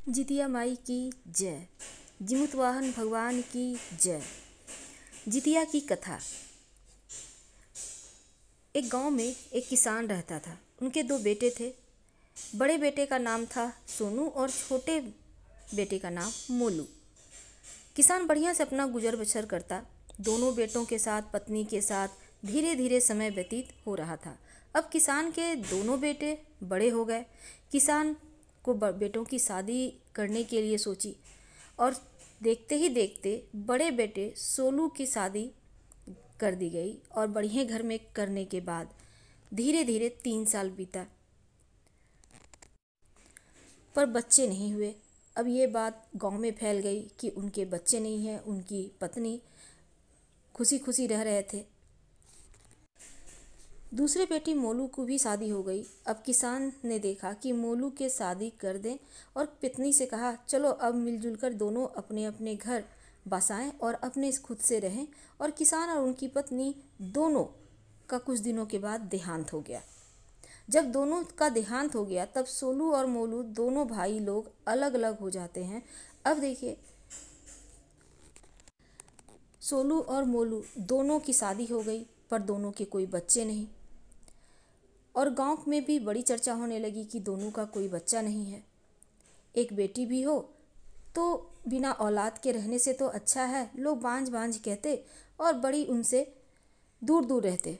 जितिया माई की जय। जिमुत वाहन भगवान की जय। जितिया की कथा। एक गांव में एक किसान रहता था। उनके दो बेटे थे। बड़े बेटे का नाम था सोनू और छोटे बेटे का नाम मोलू। किसान बढ़िया से अपना गुजर बसर करता। दोनों बेटों के साथ, पत्नी के साथ धीरे धीरे समय व्यतीत हो रहा था। अब किसान के दोनों बेटे बड़े हो गए। किसान को बेटों की शादी करने के लिए सोची और देखते ही देखते बड़े बेटे सोनू की शादी कर दी गई। और बढ़िया घर में करने के बाद धीरे धीरे 3 साल बीता, पर बच्चे नहीं हुए। अब ये बात गांव में फैल गई कि उनके बच्चे नहीं हैं। उनकी पत्नी खुशी खुशी रह रहे थे। दूसरे बेटी मोलू को भी शादी हो गई। अब किसान ने देखा कि मोलू के शादी कर दें और पत्नी से कहा, चलो अब मिलजुल कर दोनों अपने अपने घर बसाएं और अपने खुद से रहें। और किसान और उनकी पत्नी दोनों का कुछ दिनों के बाद देहांत हो गया। जब दोनों का देहांत हो गया तब सोलू और मोलू दोनों भाई लोग अलग अलग हो जाते हैं। अब देखिए, सोलू और मोलू दोनों की शादी हो गई पर दोनों के कोई बच्चे नहीं। और गांव में भी बड़ी चर्चा होने लगी कि दोनों का कोई बच्चा नहीं है। एक बेटी भी हो तो बिना औलाद के रहने से तो अच्छा है, लोग बांझ बांझ कहते और बड़ी उनसे दूर दूर रहते।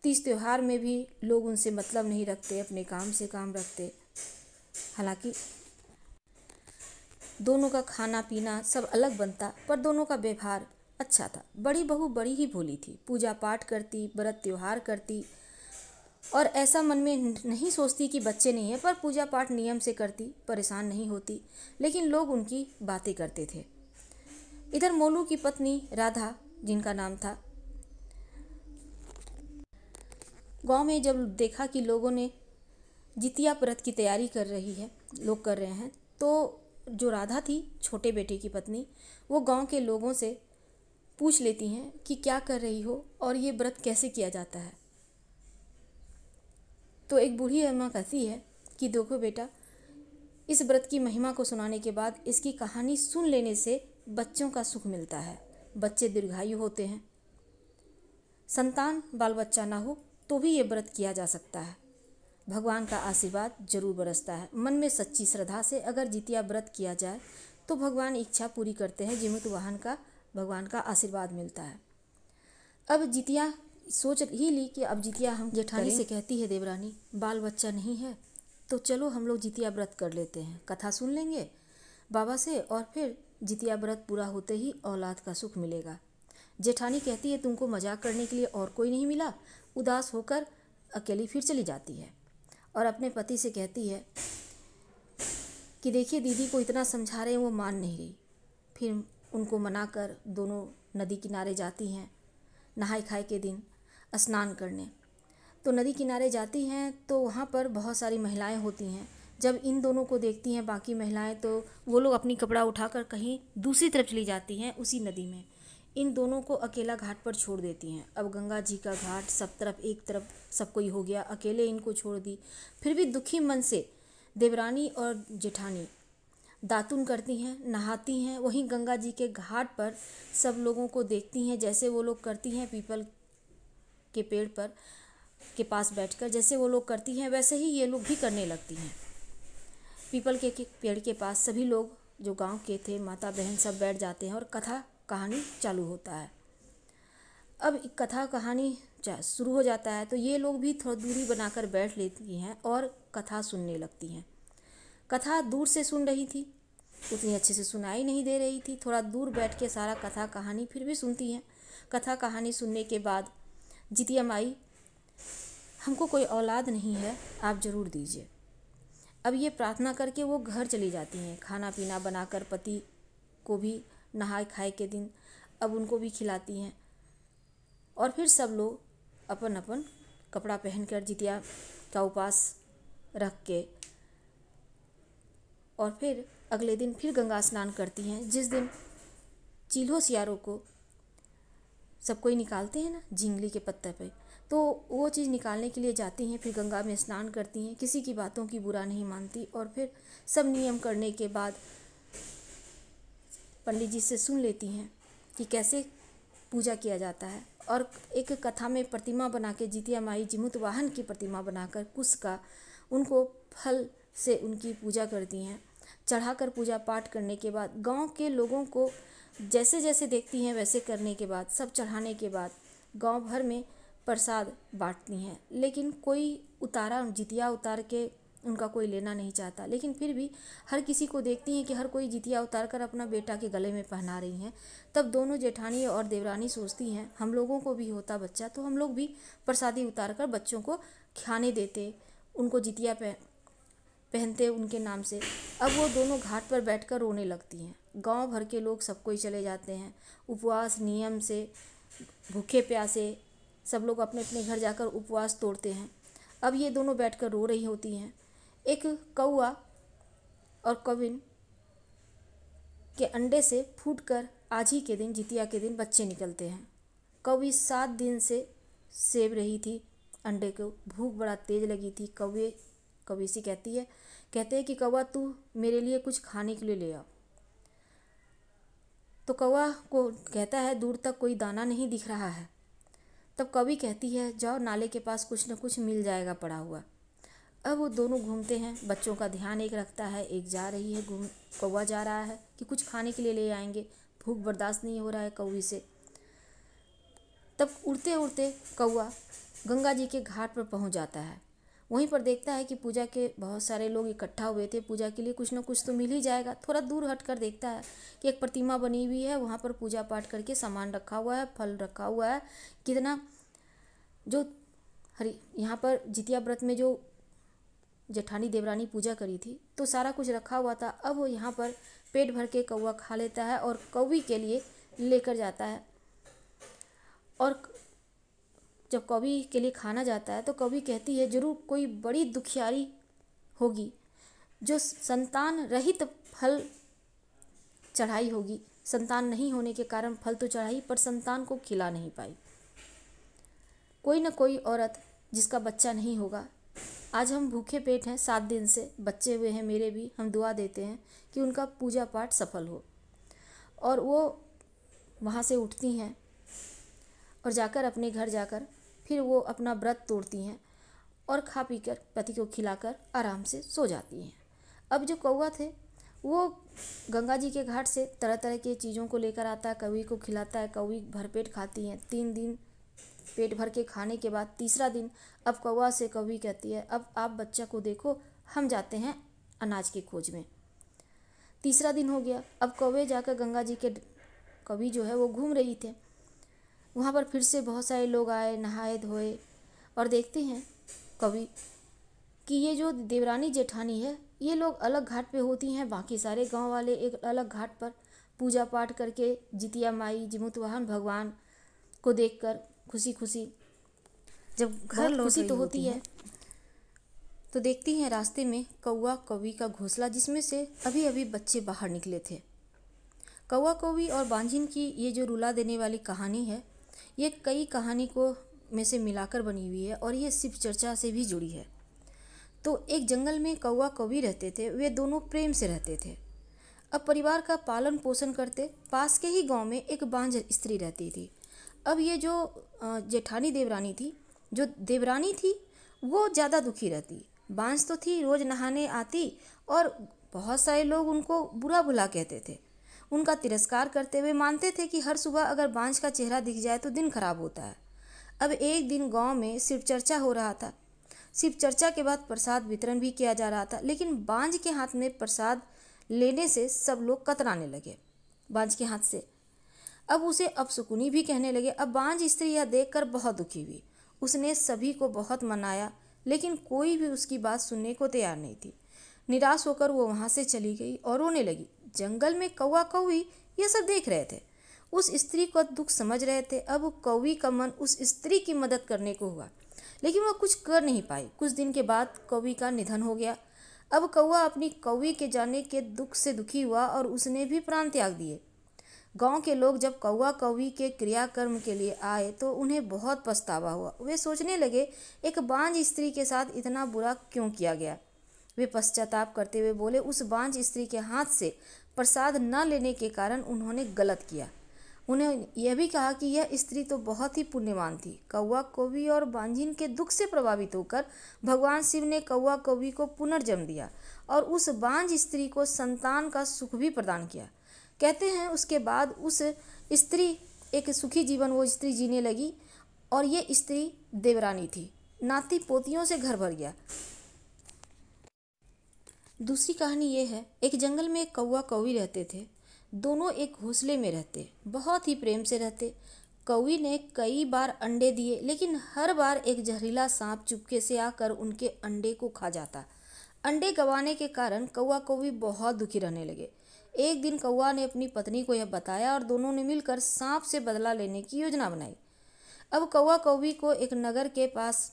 तीज त्योहार में भी लोग उनसे मतलब नहीं रखते, अपने काम से काम रखते। हालांकि दोनों का खाना पीना सब अलग बनता पर दोनों का व्यवहार अच्छा था। बड़ी बहू बड़ी ही भोली थी, पूजा पाठ करती, व्रत त्योहार करती और ऐसा मन में नहीं सोचती कि बच्चे नहीं है, पर पूजा पाठ नियम से करती, परेशान नहीं होती। लेकिन लोग उनकी बातें करते थे। इधर मोलू की पत्नी राधा, जिनका नाम था, गांव में जब देखा कि लोगों ने जितिया व्रत की तैयारी कर रही है, लोग कर रहे हैं, तो जो राधा थी, छोटे बेटे की पत्नी, वो गांव के लोगों से पूछ लेती हैं कि क्या कर रही हो और ये व्रत कैसे किया जाता है। तो एक बूढ़ी अम्मा कहती है कि देखो बेटा, इस व्रत की महिमा को सुनाने के बाद इसकी कहानी सुन लेने से बच्चों का सुख मिलता है। बच्चे दीर्घायु होते हैं। संतान बाल बच्चा ना हो तो भी ये व्रत किया जा सकता है। भगवान का आशीर्वाद जरूर बरसता है। मन में सच्ची श्रद्धा से अगर जितिया व्रत किया जाए तो भगवान इच्छा पूरी करते हैं। जिमुत वाहन का भगवान का आशीर्वाद मिलता है। अब जितिया सोच ही ली कि अब जितिया हम जेठानी से कहती है, देवरानी बाल बच्चा नहीं है तो चलो हम लोग जितिया व्रत कर लेते हैं, कथा सुन लेंगे बाबा से और फिर जितिया व्रत पूरा होते ही औलाद का सुख मिलेगा। जेठानी कहती है, तुमको मजाक करने के लिए और कोई नहीं मिला। उदास होकर अकेली फिर चली जाती है और अपने पति से कहती है कि देखिए दीदी को इतना समझा रहे हैं, वो मान नहीं रही। फिर उनको मनाकर दोनों नदी किनारे जाती हैं नहाए खाए के दिन स्नान करने। तो नदी किनारे जाती हैं तो वहाँ पर बहुत सारी महिलाएं होती हैं। जब इन दोनों को देखती हैं बाकी महिलाएं तो वो लोग अपनी कपड़ा उठाकर कहीं दूसरी तरफ चली जाती हैं उसी नदी में। इन दोनों को अकेला घाट पर छोड़ देती हैं। अब गंगा जी का घाट सब तरफ, एक तरफ सब कोई हो गया, अकेले इनको छोड़ दी। फिर भी दुखी मन से देवरानी और जेठानी दातुन करती हैं, नहाती हैं। वहीं गंगा जी के घाट पर सब लोगों को देखती हैं, जैसे वो लोग करती हैं पीपल के पेड़ पर के पास बैठकर, जैसे वो लोग करती हैं वैसे ही ये लोग भी करने लगती हैं। पीपल के पेड़ के पास सभी लोग जो गांव के थे, माता बहन सब बैठ जाते हैं और कथा कहानी चालू होता है। अब कथा कहानी शुरू हो जाता है तो ये लोग भी थोड़ी दूरी बनाकर बैठ लेती हैं और कथा सुनने लगती हैं। कथा दूर से सुन रही थी, उतनी अच्छे से सुनाई नहीं दे रही थी। थोड़ा दूर बैठ के सारा कथा कहानी फिर भी सुनती हैं। कथा कहानी सुनने के बाद जितिया माई, हमको कोई औलाद नहीं है, आप ज़रूर दीजिए। अब ये प्रार्थना करके वो घर चली जाती हैं। खाना पीना बनाकर पति को भी नहाए खाए के दिन अब उनको भी खिलाती हैं। और फिर सब लोग अपन अपन कपड़ा पहनकर जितिया का उपवास रख के और फिर अगले दिन फिर गंगा स्नान करती हैं। जिस दिन चील्हो सियारों को सब कोई निकालते हैं ना झिंगली के पत्ते पे, तो वो चीज़ निकालने के लिए जाती हैं, फिर गंगा में स्नान करती हैं, किसी की बातों की बुरा नहीं मानती, और फिर सब नियम करने के बाद पंडित जी से सुन लेती हैं कि कैसे पूजा किया जाता है। और एक कथा में प्रतिमा बना के जितिया माई जिमुत वाहन की प्रतिमा बनाकर कुश का उनको फल से उनकी पूजा करती हैं। चढ़ाकर पूजा पाठ करने के बाद गांव के लोगों को जैसे जैसे देखती हैं वैसे करने के बाद, सब चढ़ाने के बाद गांव भर में प्रसाद बांटती हैं। लेकिन कोई जितिया उतार के उनका कोई लेना नहीं चाहता, लेकिन फिर भी हर किसी को देखती हैं कि हर कोई जितिया उतार कर अपना बेटा के गले में पहना रही हैं। तब दोनों जेठानी और देवरानी सोचती हैं हम लोगों को भी होता बच्चा तो हम लोग भी प्रसादी उतार कर बच्चों को खाने देते, उनको जितिया पहनते उनके नाम से। अब वो दोनों घाट पर बैठकर रोने लगती हैं। गांव भर के लोग सब कोई चले जाते हैं, उपवास नियम से भूखे प्यासे सब लोग अपने अपने घर जाकर उपवास तोड़ते हैं। अब ये दोनों बैठकर रो रही होती हैं। एक कौआ और कौविन के अंडे से फूटकर आज ही के दिन, जितिया के दिन, बच्चे निकलते हैं। कौवी 7 दिन से सेव रही थी अंडे को, भूख बड़ा तेज लगी थी। कौवी से कहते हैं कि कौवा तू मेरे लिए कुछ खाने के लिए ले आ। तो कौवा को कहता है दूर तक कोई दाना नहीं दिख रहा है। तब कौवी कहती है जाओ नाले के पास कुछ न कुछ मिल जाएगा पड़ा हुआ। अब वो दोनों घूमते हैं, बच्चों का ध्यान एक रखता है, एक जा रही है, कौवा जा रहा है कि कुछ खाने के लिए ले आएंगे, भूख बर्दाश्त नहीं हो रहा है कौवी से। तब उड़ते उड़ते कौवा गंगा जी के घाट पर पहुंच जाता है। वहीं पर देखता है कि पूजा के बहुत सारे लोग इकट्ठा हुए थे, पूजा के लिए कुछ ना कुछ तो मिल ही जाएगा। थोड़ा दूर हटकर देखता है कि एक प्रतिमा बनी हुई है, वहाँ पर पूजा पाठ करके सामान रखा हुआ है, फल रखा हुआ है। कितना जो यहाँ पर जितिया व्रत में जो जेठानी देवरानी पूजा करी थी तो सारा कुछ रखा हुआ था। अब वो यहाँ पर पेट भर के कौवा खा लेता है और कौवी के लिए लेकर जाता है। और जब कौवी के लिए खाना जाता है तो कौवी कहती है जरूर कोई बड़ी दुखियारी होगी जो संतान रहित फल चढ़ाई होगी। संतान नहीं होने के कारण फल तो चढ़ाई पर संतान को खिला नहीं पाई। कोई न कोई औरत जिसका बच्चा नहीं होगा। आज हम भूखे पेट हैं, 7 दिन से बच्चे हुए हैं मेरे भी, हम दुआ देते हैं कि उनका पूजा पाठ सफल हो। और वो वहाँ से उठती हैं और जाकर अपने घर जाकर फिर वो अपना व्रत तोड़ती हैं और खा पी कर पति को खिलाकर आराम से सो जाती हैं। अब जो कौवा थे वो गंगा जी के घाट से तरह तरह के चीज़ों को लेकर आता है, कौवी को खिलाता है, कौवी भरपेट खाती हैं। 3 दिन पेट भर के खाने के बाद तीसरा दिन अब कौवा से कौवी कहती है अब आप बच्चा को देखो, हम जाते हैं अनाज की खोज में। तीसरा दिन हो गया। अब कौवे जाकर गंगा जी के, कौवी जो है वो घूम रही थे, वहाँ पर फिर से बहुत सारे लोग आए, नहाए धोए और देखते हैं कौवी कि ये जो देवरानी जेठानी है ये लोग अलग घाट पे होती हैं, बाकी सारे गांव वाले एक अलग घाट पर पूजा पाठ करके जितिया माई जिमुत वाहन भगवान को देखकर खुशी खुशी, जब घर लौट खुशी तो होती है तो देखती हैं रास्ते में कौवा कौवी का घोंसला जिसमें से अभी अभी बच्चे बाहर निकले थे। कौवा कौवी और बांझिन की ये जो रुला देने वाली कहानी है ये कई कहानी को में से मिलाकर बनी हुई है और ये शिव चर्चा से भी जुड़ी है। तो एक जंगल में कौवा कौवी रहते थे, वे दोनों प्रेम से रहते थे। अब परिवार का पालन पोषण करते पास के ही गांव में एक बांझ स्त्री रहती थी। अब ये जो जेठानी देवरानी थी, जो देवरानी थी वो ज़्यादा दुखी रहती। बांझ तो थी, रोज़ नहाने आती और बहुत सारे लोग उनको बुरा भला कहते थे, उनका तिरस्कार करते हुए मानते थे कि हर सुबह अगर बांझ का चेहरा दिख जाए तो दिन खराब होता है। अब एक दिन गांव में शिव चर्चा हो रहा था। शिव चर्चा के बाद प्रसाद वितरण भी किया जा रहा था, लेकिन बांझ के हाथ में प्रसाद लेने से सब लोग कतराने लगे बांझ के हाथ से। अब उसे अपशकुनी भी कहने लगे। अब बांझ स्त्री यह देखकर बहुत दुखी हुई। उसने सभी को बहुत मनाया लेकिन कोई भी उसकी बात सुनने को तैयार नहीं थी। निराश होकर वो वहाँ से चली गई और रोने लगी। जंगल में कौवा कौवी ये सब देख रहे थे, उस स्त्री को दुख समझ रहे थे। अब कौवी का मन उस स्त्री की मदद करने को हुआ लेकिन वह कुछ कर नहीं पाई। कुछ दिन के बाद कौवी का निधन हो गया। अब कौवा अपनी कौवी के जाने के दुख से दुखी हुआ और उसने भी प्राण त्याग दिए। गांव के लोग जब कौवा कौवी के क्रियाकर्म के लिए आए तो उन्हें बहुत पछतावा हुआ। वे सोचने लगे, एक बांझ स्त्री के साथ इतना बुरा क्यों किया गया। वे पश्चाताप करते हुए बोले, उस बांझ स्त्री के हाथ से प्रसाद न लेने के कारण उन्होंने गलत किया। उन्हें यह भी कहा कि यह स्त्री तो बहुत ही पुण्यवान थी। कौवा कौवी और बांझिन के दुख से प्रभावित होकर भगवान शिव ने कौवा कौवी को पुनर्जन्म दिया और उस बांझ स्त्री को संतान का सुख भी प्रदान किया। कहते हैं उसके बाद उस स्त्री एक सुखी जीवन वो स्त्री जीने लगी और ये स्त्री देवरानी थी। नाती पोतियों से घर भर गया। दूसरी कहानी ये है, एक जंगल में एक कौवा कौवी रहते थे। दोनों एक घोंसले में रहते, बहुत ही प्रेम से रहते। कौवी ने कई बार अंडे दिए, लेकिन हर बार एक जहरीला सांप चुपके से आकर उनके अंडे को खा जाता। अंडे गंवाने के कारण कौवा कौवी बहुत दुखी रहने लगे। एक दिन कौवा ने अपनी पत्नी को यह बताया और दोनों ने मिलकर सांप से बदला लेने की योजना बनाई। अब कौवा कौवी को एक नगर के पास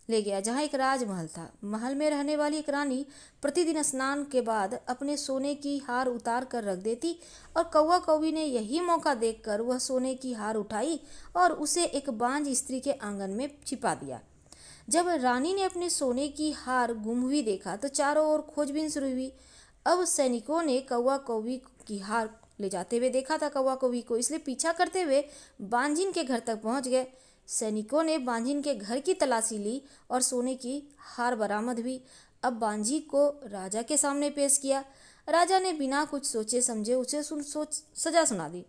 ले गया जहाँ एक राजमहल था। महल में रहने वाली एक रानी प्रतिदिन स्नान के बाद अपने सोने की हार उतार कर रख देती और कौवा कौवी ने यही मौका देखकर वह सोने की हार उठाई और उसे एक बांझ स्त्री के आंगन में छिपा दिया। जब रानी ने अपने सोने की हार गुम हुई देखा तो चारों ओर खोजबीन शुरू हुई। अब सैनिकों ने कौवा कौवी की हार ले जाते हुए देखा था कौवा कौवी को, इसलिए पीछा करते हुए बांझिन के घर तक पहुंच गए। सैनिकों ने बांझिन के घर की तलाशी ली और सोने की हार बरामद हुई। अब बांझी को राजा के सामने पेश किया। राजा ने बिना कुछ सोचे समझे उसे सजा सुना दी।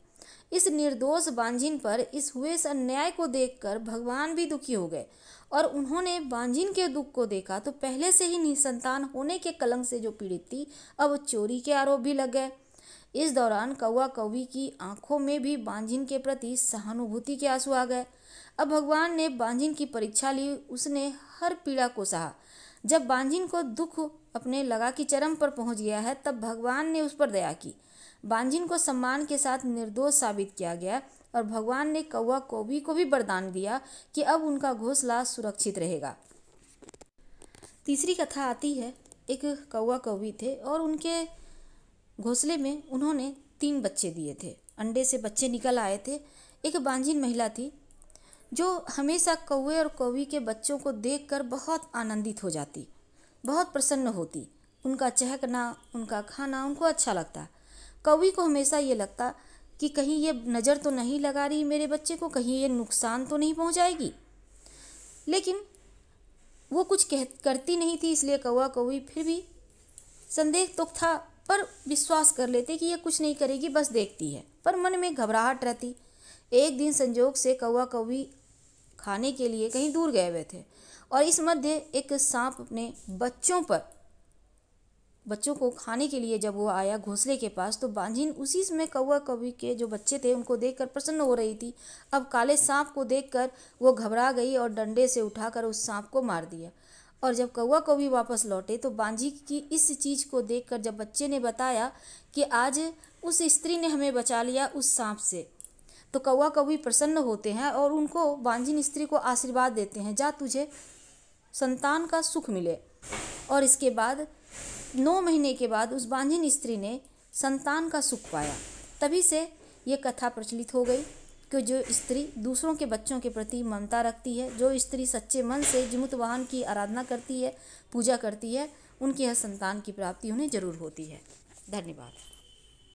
इस निर्दोष बांझिन पर इस हुए इस अन्याय को देखकर भगवान भी दुखी हो गए और उन्होंने बांझिन के दुख को देखा तो पहले से ही निसंतान होने के कलंक से जो पीड़ित थी, अब चोरी के आरोप भी लग गए। इस दौरान कौवा कौवी की आंखों में भी बांझिन के प्रति सहानुभूति के आंसू आ गए। अब भगवान ने बांझिन की परीक्षा ली। उसने हर पीड़ा को सहा। जब बांझिन को दुख अपने लगा कि चरम पर पहुंच गया है, तब भगवान ने उस पर दया की। बांझिन को सम्मान के साथ निर्दोष साबित किया गया और भगवान ने कौवा कौवी को भी वरदान दिया कि अब उनका घोंसला सुरक्षित रहेगा। तीसरी कथा आती है, एक कौवा कौवी थे और उनके घोंसले में उन्होंने 3 बच्चे दिए थे। अंडे से बच्चे निकल आए थे। एक बांझिन महिला थी जो हमेशा कौवे और कौवी के बच्चों को देखकर बहुत आनंदित हो जाती, बहुत प्रसन्न होती। उनका चहकना, उनका खाना उनको अच्छा लगता। कौवी को हमेशा ये लगता कि कहीं ये नज़र तो नहीं लगा रही मेरे बच्चे को, कहीं ये नुकसान तो नहीं पहुंचाएगी। लेकिन वो कुछ करती नहीं थी, इसलिए कौवा कौवी फिर भी संदेह तो था पर विश्वास कर लेते कि ये कुछ नहीं करेगी, बस देखती है, पर मन में घबराहट रहती। एक दिन संजोग से कौवा कौवी खाने के लिए कहीं दूर गए हुए थे और इस मध्य एक सांप अपने बच्चों को खाने के लिए जब वो आया घोंसले के पास, तो बांझिन उसी समय कौवा कौवी के जो बच्चे थे उनको देखकर प्रसन्न हो रही थी। अब काले सांप को देखकर वो घबरा गई और डंडे से उठाकर उस सांप को मार दिया। और जब कौवा कौवी वापस लौटे तो बांझी की इस चीज़ को देखकर जब बच्चे ने बताया कि आज उस स्त्री ने हमें बचा लिया उस सांप से, तो कौवा कौवी प्रसन्न होते हैं और उनको बांझिन स्त्री को आशीर्वाद देते हैं, जा तुझे संतान का सुख मिले। और इसके बाद 9 महीने के बाद उस बांझिन स्त्री ने संतान का सुख पाया। तभी से ये कथा प्रचलित हो गई कि जो स्त्री दूसरों के बच्चों के प्रति ममता रखती है, जो स्त्री सच्चे मन से जिमुत वाहन की आराधना करती है, पूजा करती है, उनकी यह संतान की प्राप्ति उन्हें जरूर होती है। धन्यवाद।